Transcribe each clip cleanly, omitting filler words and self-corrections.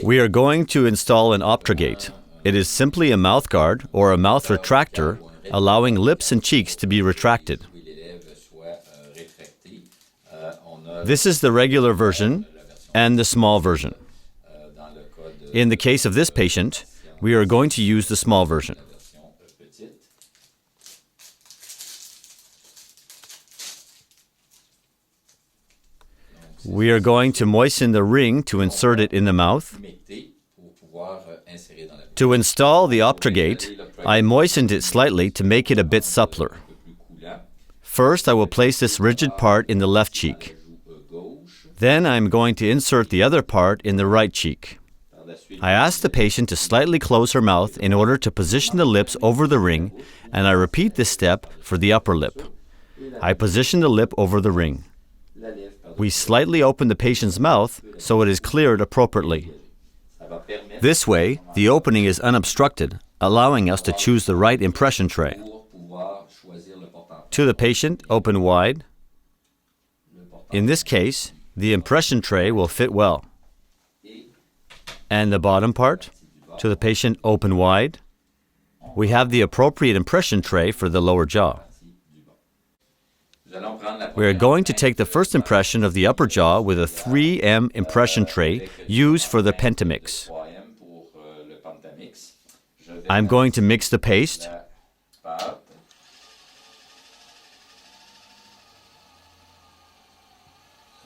We are going to install an Optragate. It is simply a mouth guard or a mouth retractor, allowing lips and cheeks to be retracted. This is the regular version and the small version. In the case of this patient, we are going to use the small version. We are going to moisten the ring to insert it in the mouth. To install the Optragate, I moistened it slightly to make it a bit suppler. First, I will place this rigid part in the left cheek. Then I am going to insert the other part in the right cheek. I ask the patient to slightly close her mouth in order to position the lips over the ring, and I repeat this step for the upper lip. I position the lip over the ring. We slightly open the patient's mouth so it is cleared appropriately. This way, the opening is unobstructed, allowing us to choose the right impression tray. To the patient, open wide. In this case, the impression tray will fit well. And the bottom part, to the patient, open wide. We have the appropriate impression tray for the lower jaw. We are going to take the first impression of the upper jaw with a 3M impression tray used for the Pentamix. I'm going to mix the paste.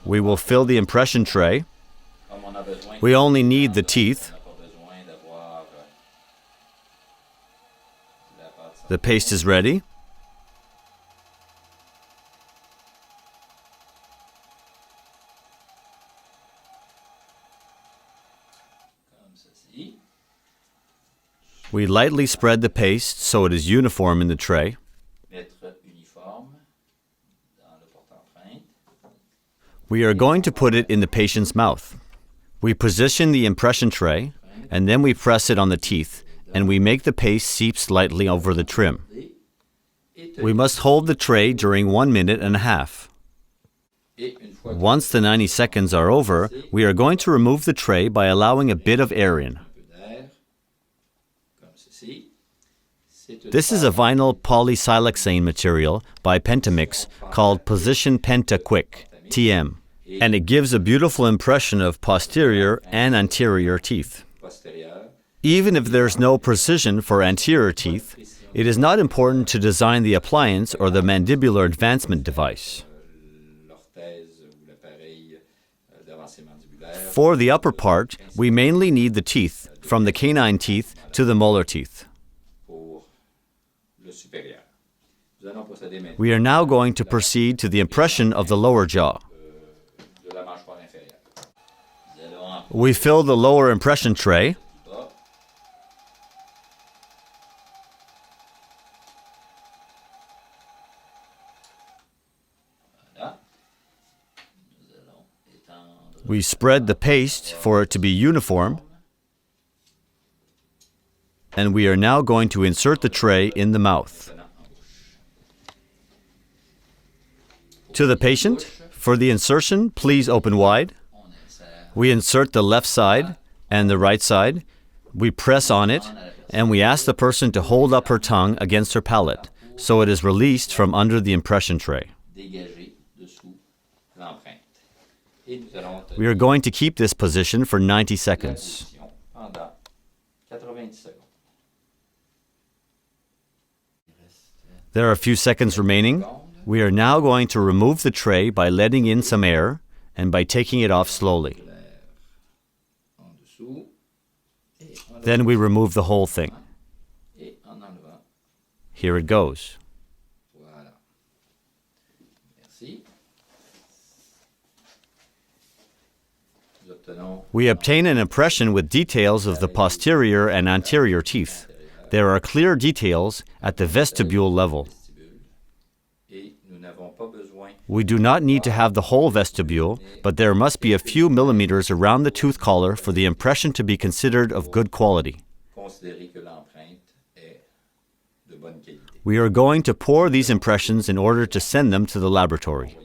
We will fill the impression tray. We only need the teeth. The paste is ready. We lightly spread the paste so it is uniform in the tray. We are going to put it in the patient's mouth. We position the impression tray, and then we press it on the teeth, and we make the paste seep slightly over the trim. We must hold the tray during 1 minute and a half. Once the 90 seconds are over, we are going to remove the tray by allowing a bit of air in. This is a vinyl polysiloxane material by Pentamix called Position Penta Quick, TM, and it gives a beautiful impression of posterior and anterior teeth. Even if there's no precision for anterior teeth, it is not important to design the appliance or the mandibular advancement device. For the upper part, we mainly need the teeth, from the canine teeth to the molar teeth. We are now going to proceed to the impression of the lower jaw. We fill the lower impression tray. We spread the paste for it to be uniform. And we are now going to insert the tray in the mouth. To the patient, for the insertion, please open wide. We insert the left side and the right side. We press on it, and we ask the person to hold up her tongue against her palate, so it is released from under the impression tray. We are going to keep this position for 90 seconds. There are a few seconds remaining. We are now going to remove the tray by letting in some air and by taking it off slowly. Then we remove the whole thing. Here it goes. We obtain an impression with details of the posterior and anterior teeth. There are clear details at the vestibule level. We do not need to have the whole vestibule, but there must be a few millimeters around the tooth collar for the impression to be considered of good quality. We are going to pour these impressions in order to send them to the laboratory.